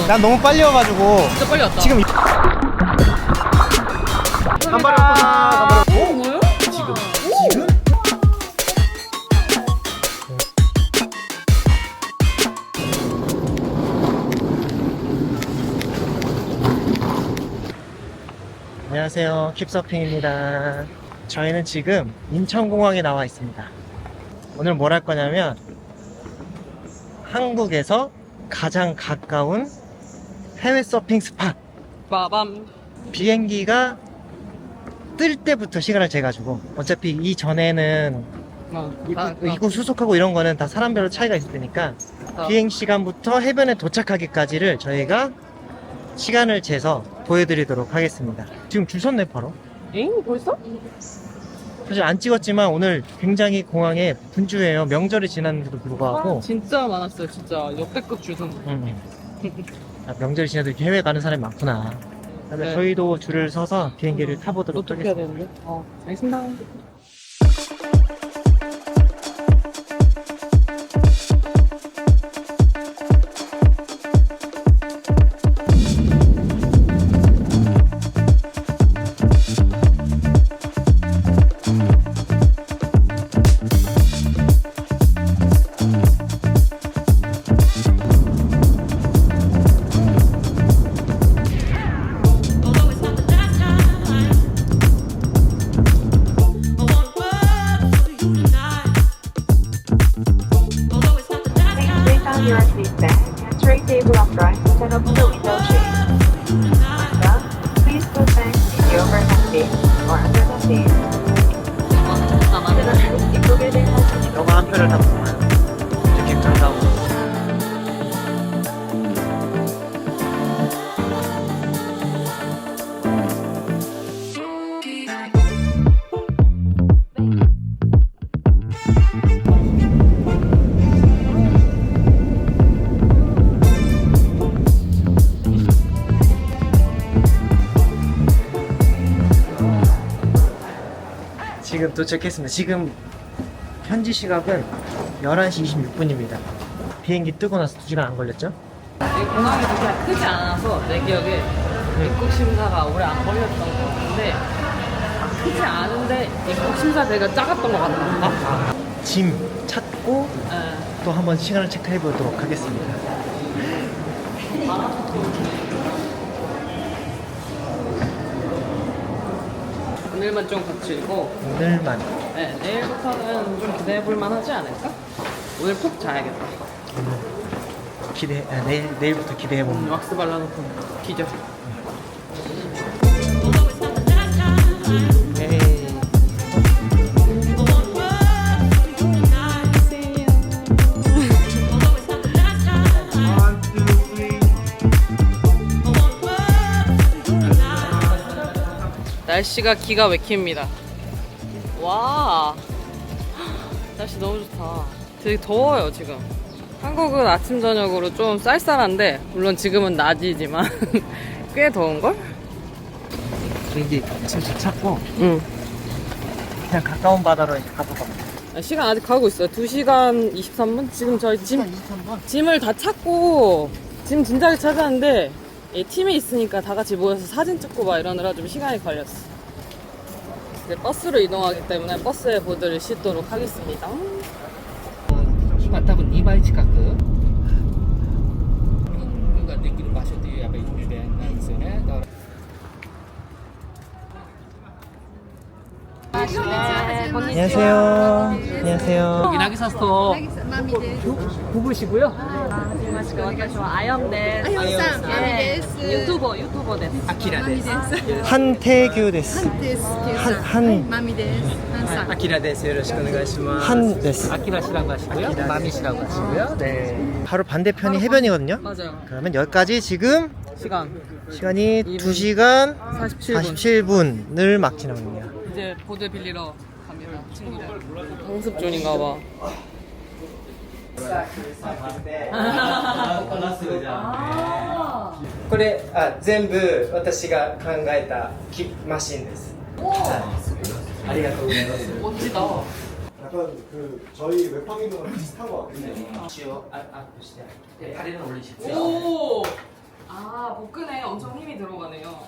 난 너무 빨리 와가지고 진짜 빨리 왔다. 지금 간발했구나. 오, 뭐야? 지금? 안녕하세요, 킵서핑입니다. 저희는 지금 인천공항에 나와 있습니다. 오늘 뭘 할 거냐면 한국에서 가장 가까운 해외 서핑 스팟, 빠밤. 비행기가 뜰 때부터 시간을 재가지고, 어차피 이전에는 입국 수속하고 이런 거는 다 사람별로 차이가 있을 테니까 비행 시간부터 해변에 도착하기까지를 저희가 시간을 재서 보여드리도록 하겠습니다. 지금 줄 섰네 바로. 엥? 벌써? 사실 안 찍었지만 오늘 굉장히 공항에 분주해요. 명절이 지났는데도 불구하고. 진짜 많았어요. 진짜 역대급 줄 선. 아, 명절이 지나도 이렇게 해외 가는 사람이 많구나. 그다음에 네. 저희도 줄을 서서 비행기를 타보도록 어떻게 해야 하겠습니다. 되는데? 알겠습니다. Please place down your seat back and tray table upright instead of the window shade. Thus, please put back in the overhead bin or under the seat. 이쪽에 대한 사진이 너가 한 표를 담구만. 이렇게 간다고. 지금 도착했습니다. 지금 현지 시각은 11시 26분입니다. 비행기 뜨고 나서 2시간 안 걸렸죠? 이 공항이 그렇게 크지 않아서 내 기억에 입국 심사가 오래 안 걸렸던 것 같은데 크지 않은데 입국 심사대가 작았던 것 같다. 짐 찾고 또 한번 시간을 체크해 보도록 하겠습니다. 오늘만 좀 거칠고 오늘만 네, 내일부터는 좀 기대해볼 만하지 않을까? 오늘 푹 자야겠다. 내일부터 기대해 봅니다. 왁스 발라놓고 기절. 에이. 날씨가 기가 막힙니다. 와, 날씨 너무 좋다. 되게 더워요 지금. 한국은 아침 저녁으로 좀 쌀쌀한데 물론 지금은 낮이지만 꽤 더운걸? 비행기 짐 찾고 응. 그냥 가까운 바다로 이렇게 가보자. 시간 아직 가고 있어요. 2시간 23분? 지금 저희 짐을 다 찾고 짐 진작에 찾았는데 이 팀이 있으니까 다 같이 모여서 사진 찍고 막 이러느라 좀 시간이 걸렸어. 이제 버스로 이동하기 때문에 버스에 보드를 싣도록 하겠습니다. 今多分2倍近くができる場所というやっぱり意味でなんですよね。だから 안녕하세요. 안녕하세요. 여기 나기사스토 부부시고요. 아영 데스. 유튜버 데스. 아키라 데스. 한태규 데스. 한 マミです。ハンさん。 아키라 데스. よろしくお願いします. 한 데스. 아키라 씨라고 하시고요. 마미 씨라고 하시고요. 네. 바로 반대편이 해변이거든요. 맞아요. 그러면 여기까지 지금 시간이 2시간 47분. 47분을 막 지납니다. 이제 보드 빌리러 갑니다. 친구들. 강습 중인가 봐. これ全部私が考えたマシンです。ありがとうございます。 멋지다. 약간 그 저희 웹팡이랑 비슷한 것 같은데. 다리는 올리시고요. 오! 아, 복근에 엄청 힘이 들어가네요.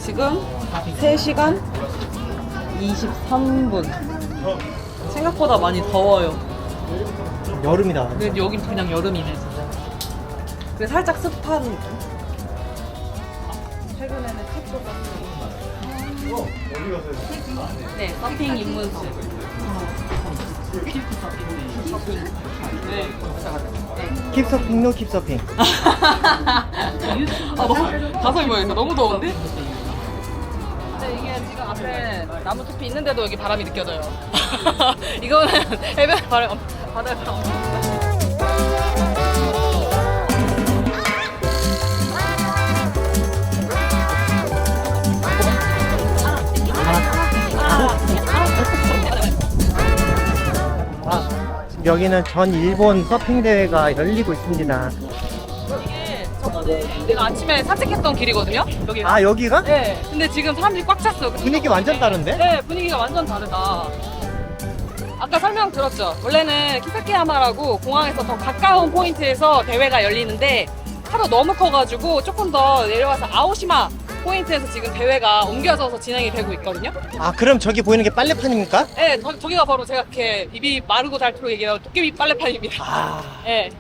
지금 3시간 23분. 생각보다 많이 더워요. 여름이다. 근데 여긴 그냥 여름이네, 진짜. 근데 살짝 습한 느낌. 최근에는 캡도 같은 어디 가세요? 네, 서핑 입문실. 네. 킵서핑, 노 킵서핑. 아, 너무 가서 입어야겠다. 너무 더운데? 근데 이게 지금 앞에 나무 숲이 있는데도 여기 바람이 느껴져요. 이거는 해변 바람, 바다에 바람 엄청. 지금 여기는 전 일본 서핑 대회가 열리고 있습니다. 이게 저번에 내가 아침에 산책했던 길이거든요? 여기. 아, 여기가? 네. 근데 지금 사람들이 꽉 찼어. 분위기 완전 다른데? 네, 분위기가 완전 다르다. 아까 설명 들었죠? 원래는 키사키야마라고 공항에서 더 가까운 포인트에서 대회가 열리는데 하도 너무 커가지고 조금 더 내려와서 아오시마 포인트에서 지금 대회가 옮겨져서 진행이 되고 있거든요? 아, 그럼 저기 보이는 게 빨래판입니까? 네, 저기가 바로 제가 이렇게 입이 마르고 닳도록 얘기하는 도깨비 빨래판입니다. 아, 네.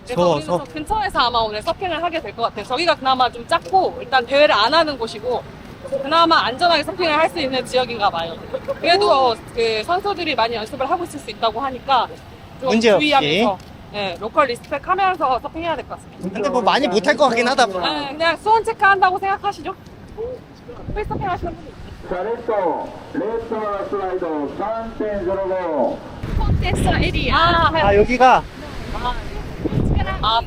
그래서 우리는 저. 저 근처에서 아마 오늘 서핑을 하게 될 것 같아요. 저기가 그나마 좀 작고 일단 대회를 안 하는 곳이고 그나마 안전하게 서핑을 할 수 있는 지역인가 봐요. 그래도 그 선수들이 많이 연습을 하고 있을 수 있다고 하니까 좀 문제 없이. 주의하면서 네, 로컬 리스펙 하면서 서핑해야 될 것 같습니다. 근데 뭐 많이 못할 것 같긴 하다. 네, 그냥 수온 체크한다고 생각하시죠? 프리서핑 하시는 분이 レッドスライド3.05 콘테스트 에리아. 아, 여기가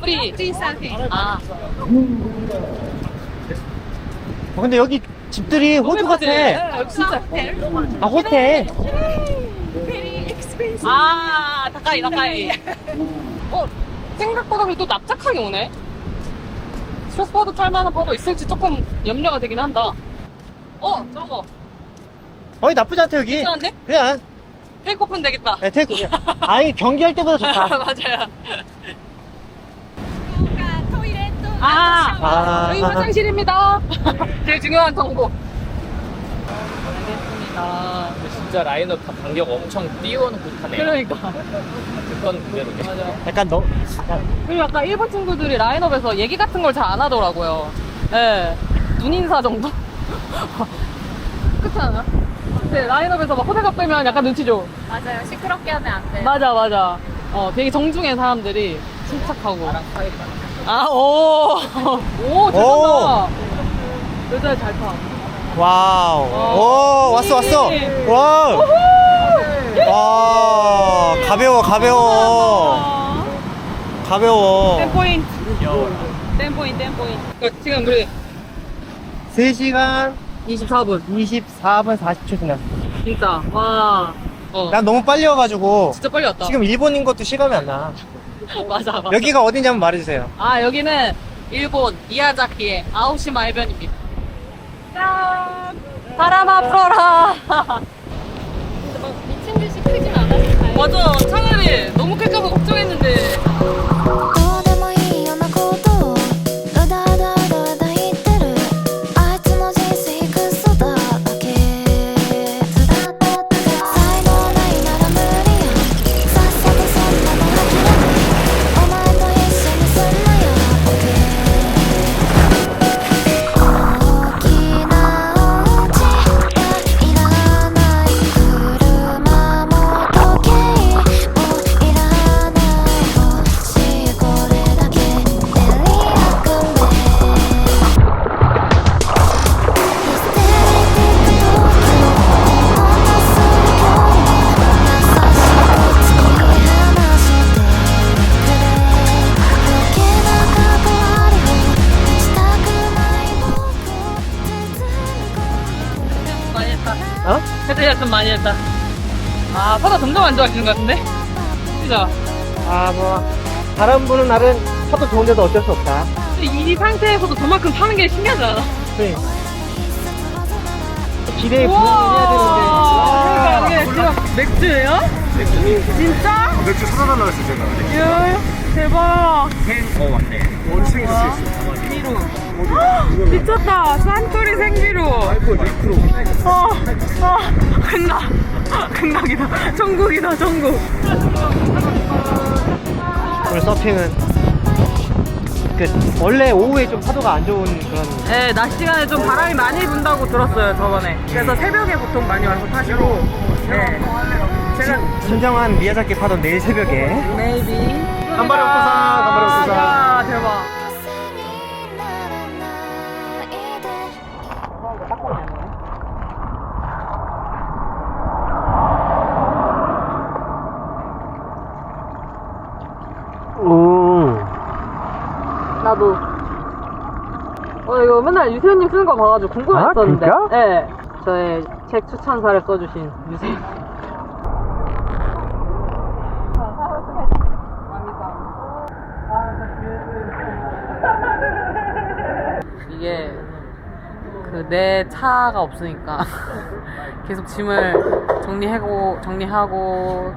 프리. 프리서핑. 근데 여기 집들이 호주 같아. 네, 여기 진짜. 아, 호텔. Very expensive. 가까이. 생각보다 그래도 납작하게 오네. 쇼퍼도 탈만한 버거 있을지 조금 염려가 되긴 한다. 저거. 나쁘지 않다, 여기. 괜찮은데? 그냥, 테이크오픈 되겠다. 테이크. 아니, 경기할 때보다 좋다. 맞아요. 토일렛도. 아. 여기 화장실입니다. 제일 중요한 정보. 알겠습니다. 근데 진짜 라인업 간격 엄청 띄워놓고 타네요. 그러니까. 그건 그대로. 맞아요. 약간 그리고 약간 일본 친구들이 라인업에서 얘기 같은 걸 잘 안 하더라고요. 예. 눈인사 정도? 그렇지 않아? 근데 라인업에서 막 호들갑 떨면 약간 눈치 줘. 맞아요. 시끄럽게 하면 안 돼. 맞아. 되게 정중해 사람들이. 침착하고. 나랑 사이가 오, 잘한다. 여자 잘 타. 와우. 오, 왔어. 예. 와우. 와, 가벼워. 템포인트. 템포인트. 지금 우리 3시간 24분. 24분 40초 지났어. 진짜. 와. 난 너무 빨리 와가지고 진짜 빨리 왔다. 지금 일본인 것도 실감이 안 나. 맞아. 여기가 어딘지 한번 말해주세요. 여기는 일본 미야자키의 아오시마 해변입니다. 짠! 바람아 불어라! 미친 듯이 크진 않았어요. 맞아, 차라리 너무 클까봐 걱정했는데. どうでもいいようなことをうだうだ言ってるあいつの人生クソだらけ才能ないなら無理やさっさとそんなの諦めお前と一緒にすんなよボケ大きなお家はいらない車も時計もいらない欲しいこれだけエリア組めヒステリックとこんなする距離優しく突き放してくれ余計な関わりをしたくない僕絶望 많이 했다. 어? 헤드야 좀 많이 했다. 파도 점점 안 좋아지는 것 같은데? 그죠? 바람 부는 날은 차도 좋은데도 어쩔 수 없다. 근데 이 상태에서도 저만큼 타는 게 신기하지 않아? 그래. 기대에 우와. 부응해야 그러니까 이게 지금 맥주예요? 진짜? 맥주 사다 달라 했어 제가. 예. 대박. 어디 생길 수 있어. 미쳤다. 산토리 생비로. 알코올 6%. 극락이다. 천국이다, 천국. 오늘 서핑은 원래 오후에 좀 파도가 안 좋은 그런 네, 낮 시간에 좀 바람이 많이 분다고 들었어요, 저번에. 그래서 새벽에 보통 많이 와서 타시고. 네. 제가 진정한 미야자키 파도 내일 새벽에 maybe. 간발의 옥구상, 간발의 옥구상. 야, 대박. 가슴이 나란나이 돼 나도. 이거 맨날 유세현님 쓰는 거 봐가지고 궁금했었는데. 아, 진짜? 네. 저의 책 추천사를 써주신 유세현. 이게 내 차가 없으니까 계속 짐을 정리하고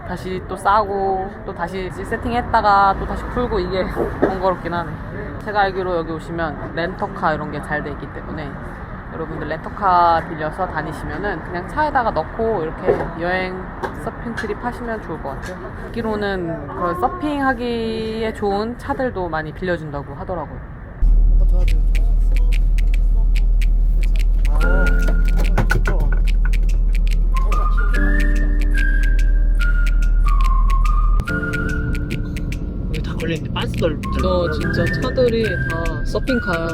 다시 또 싸고 또 다시 세팅했다가 또 다시 풀고 이게 번거롭긴 하네. 제가 알기로 여기 오시면 렌터카 이런 게 잘 돼 있기 때문에 여러분들 렌터카 빌려서 다니시면은 그냥 차에다가 넣고 이렇게 여행 서핑 트립 하시면 좋을 것 같아요. 듣기로는 그런 서핑하기에 좋은 차들도 많이 빌려준다고 하더라고요. 여기 다 걸려있는데 빤스 널 너 진짜 차들이 다 서핑카야.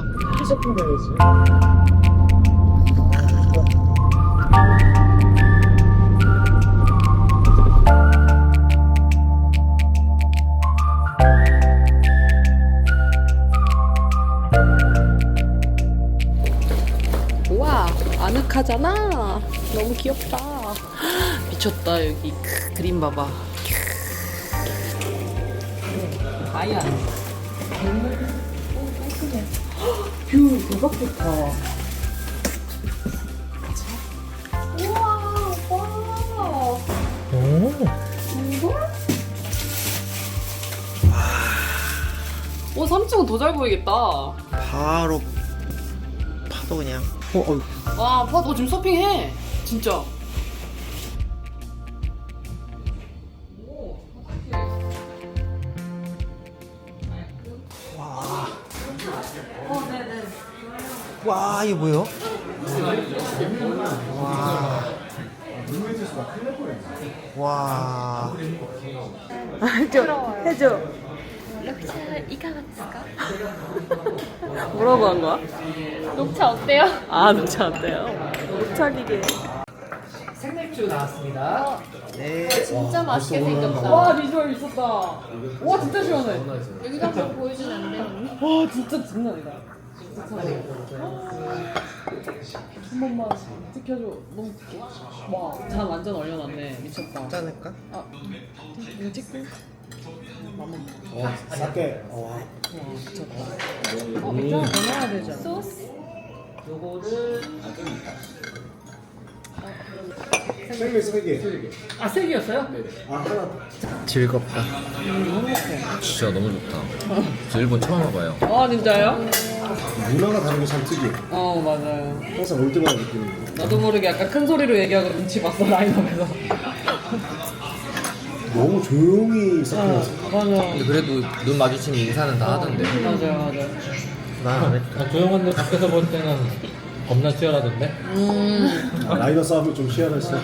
서핑 가야지. 우와, 아늑하잖아. 너무 귀엽다. 미쳤다. 여기 그림 봐봐. 아야. 뷰 대박 좋다. 오, 3층은 더 잘 보이겠다. 바로 파도 그냥. 와, 너 지금 서핑해. 진짜. 와 이게 뭐예요? 와. 해줘. 뭐라고 한 거야? 녹차 어때요? 아, 녹차 어때요? 녹차 기계. 생맥주 나왔습니다. 네. 진짜 맛있게 생겼다. 와, 비주얼 미쳤다. 와, 진짜 시원해. 여기서 한번 보여주면 안 돼요? 와, 진짜 장난 아니다. 진짜 차가워. 한 번만 찍혀줘. 너무 찍게. 와, 잔 완전 얼려놨네. 미쳤다. 짠할까? 아, 이거 찍고. 쌀게. 와, 미쳤다. 맥주 하나 더 넣어야 되지 않아? 소스? 생맥 3개. 아, 세 개였어요? 아 하나. 즐겁다. 진짜 너무 좋다. 저 일본 처음 와봐요. 아, 진짜요? 문화가 다른 게 참 특이해. 맞아요. 항상 올 때마다 느끼는 거. 나도 모르게 약간 큰 소리로 얘기하고 눈치 봤어, 라인업에서. 너무 조용히 서핑했어. 맞아. 근데 그래도 눈 마주치면 인사는 다 하던데. 맞아요. 난안 해. 조용한데 밖에서 볼 때는 겁나 치열하던데? 라이더 싸움이 좀 치열했어.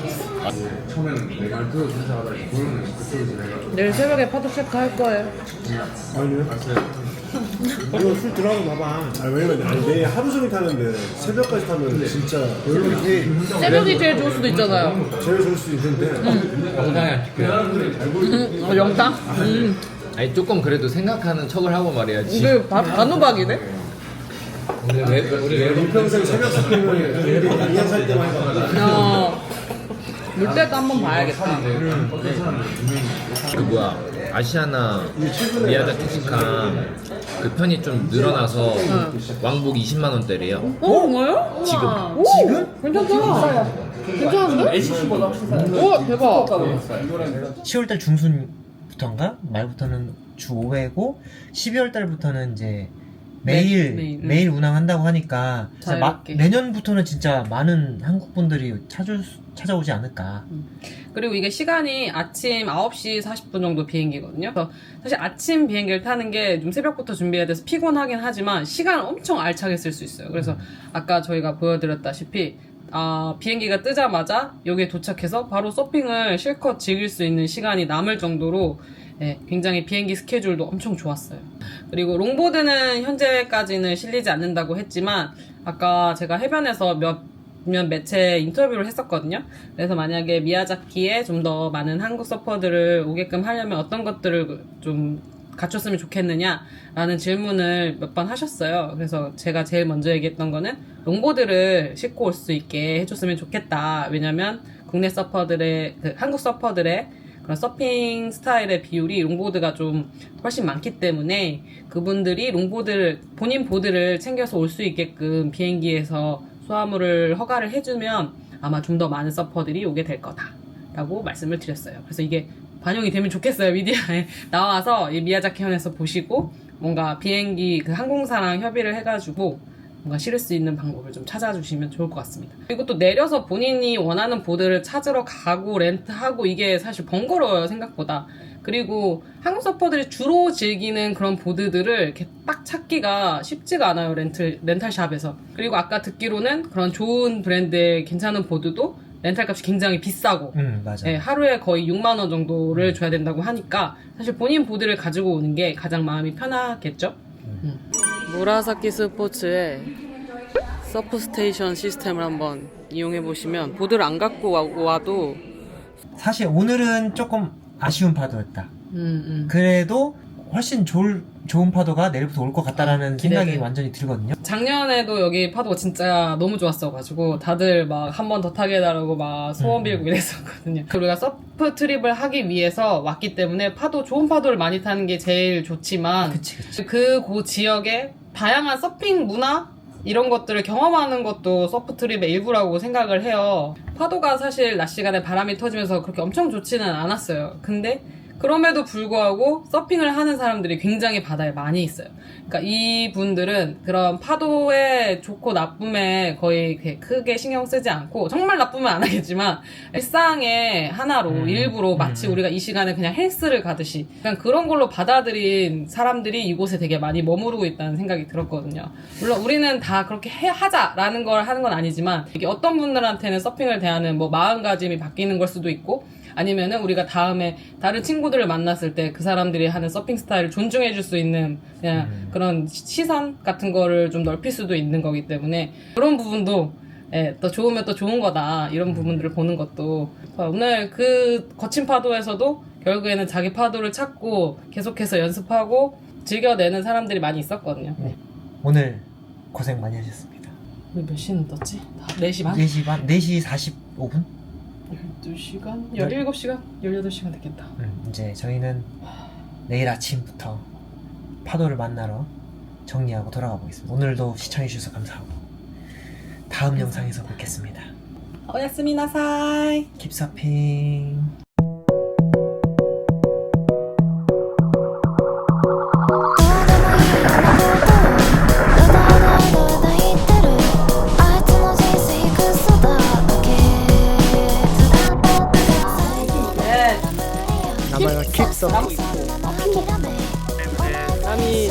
내일 새벽에 파도 체크 할 거예요. 아니요. 이거 술 들어가고 봐봐. 아 왜냐면 내일 하루 종일 타는데 새벽까지 타면 진짜 별로지. 새벽이 제일 좋을 수도 있잖아요. 제일 좋을 수 있는데. 영상에 안 찍혀요. 영상? 아니 조금 그래도 생각하는 척을 하고 말해야지. 이게 단호박이네? 우리 평생 새벽 서핑을 이양 살 때만 해봤거든. 물때도 한번 봐야겠다. 그 뭐야 아시아나 미야자키 시칸 그 편이 좀 늘어나서 왕복 20만 원대래요. 뭐요? 지금. 오, 지금? 괜찮다. 괜찮은데? LCC보다 훨씬 싸요. 오, 대박. 10월달 중순부터인가 말부터는 주 5회고 12월달부터는 이제 매일 운항한다고 하니까 진짜 자유롭게. 내년부터는 진짜 많은 한국 분들이 찾아오지 않을까. 그리고 이게 시간이 아침 9시 40분 정도 비행기거든요. 그래서 사실 아침 비행기를 타는 게 좀 새벽부터 준비해야 돼서 피곤하긴 하지만 시간을 엄청 알차게 쓸 수 있어요. 그래서 아까 저희가 보여드렸다시피 비행기가 뜨자마자 여기에 도착해서 바로 서핑을 실컷 즐길 수 있는 시간이 남을 정도로 굉장히 비행기 스케줄도 엄청 좋았어요. 그리고 롱보드는 현재까지는 실리지 않는다고 했지만 아까 제가 해변에서 몇 매체 인터뷰를 했었거든요. 그래서 만약에 미야자키에 좀 더 많은 한국 서퍼들을 오게끔 하려면 어떤 것들을 좀 갖췄으면 좋겠느냐라는 질문을 몇 번 하셨어요. 그래서 제가 제일 먼저 얘기했던 거는 롱보드를 싣고 올 수 있게 해줬으면 좋겠다. 왜냐면 국내 서퍼들의 한국 서퍼들의 그런 서핑 스타일의 비율이 롱보드가 좀 훨씬 많기 때문에 그분들이 본인 보드를 챙겨서 올 수 있게끔 비행기에서 수화물을 허가를 해주면 아마 좀 더 많은 서퍼들이 오게 될 거다라고 말씀을 드렸어요. 그래서 이게 반영이 되면 좋겠어요. 미디어에 나와서 이 미야자키 현에서 보시고 뭔가 비행기 그 항공사랑 협의를 해가지고 뭔가 실을 수 있는 방법을 좀 찾아주시면 좋을 것 같습니다. 그리고 또 내려서 본인이 원하는 보드를 찾으러 가고 렌트하고 이게 사실 번거로워요, 생각보다. 그리고 한국 서퍼들이 주로 즐기는 그런 보드들을 이렇게 딱 찾기가 쉽지가 않아요, 렌탈샵에서. 그리고 아까 듣기로는 그런 좋은 브랜드의 괜찮은 보드도 렌탈 값이 굉장히 비싸고 맞아. 하루에 거의 6만 원 정도를 줘야 된다고 하니까 사실 본인 보드를 가지고 오는 게 가장 마음이 편하겠죠? 무라사키 스포츠의 서프 스테이션 시스템을 한번 이용해 보시면 보드를 안 갖고 와도 사실 오늘은 조금 아쉬운 파도였다. 그래도 훨씬 좋은 파도가 내일부터 올 것 같다라는 생각이 완전히 들거든요. 작년에도 여기 파도가 진짜 너무 좋았어가지고 다들 막 한 번 더 타게 해달라고 막 소원 빌고 이랬었거든요. 우리가 서프 트립을 하기 위해서 왔기 때문에 좋은 파도를 많이 타는 게 제일 좋지만 그 지역에 다양한 서핑 문화 이런 것들을 경험하는 것도 서프 트립의 일부라고 생각을 해요. 파도가 사실 낮 시간에 바람이 터지면서 그렇게 엄청 좋지는 않았어요. 근데 그럼에도 불구하고 서핑을 하는 사람들이 굉장히 바다에 많이 있어요. 그러니까 이분들은 그런 파도의 좋고 나쁨에 거의 크게 신경 쓰지 않고, 정말 나쁘면 안 하겠지만 일상의 하나로 일부로 마치 우리가 이 시간에 그냥 헬스를 가듯이 그냥 그런 걸로 받아들인 사람들이 이곳에 되게 많이 머무르고 있다는 생각이 들었거든요. 물론 우리는 다 그렇게 하자라는 걸 하는 건 아니지만 이게 어떤 분들한테는 서핑을 대하는 마음가짐이 바뀌는 걸 수도 있고, 아니면은 우리가 다음에 다른 친구들을 만났을 때 그 사람들이 하는 서핑 스타일을 존중해 줄 수 있는 그냥 그런 시선 같은 거를 좀 넓힐 수도 있는 거기 때문에 그런 부분도 또 좋으면 또 좋은 거다, 이런 부분들을 보는 것도. 오늘 그 거친 파도에서도 결국에는 자기 파도를 찾고 계속해서 연습하고 즐겨내는 사람들이 많이 있었거든요. 오늘 고생 많이 하셨습니다. 우리 몇 시는 떴지? 4시 반? 4시 반? 4시 45분? 12시간? 17시간? 18시간 됐겠다. 이제 저희는 내일 아침부터 파도를 만나러 정리하고 돌아가 보겠습니다. 오늘도 시청해주셔서 감사하고 다음 영상에서 뵙겠습니다. 오야스미나사이. Keep surfing. 名前は Keep surfing. 남이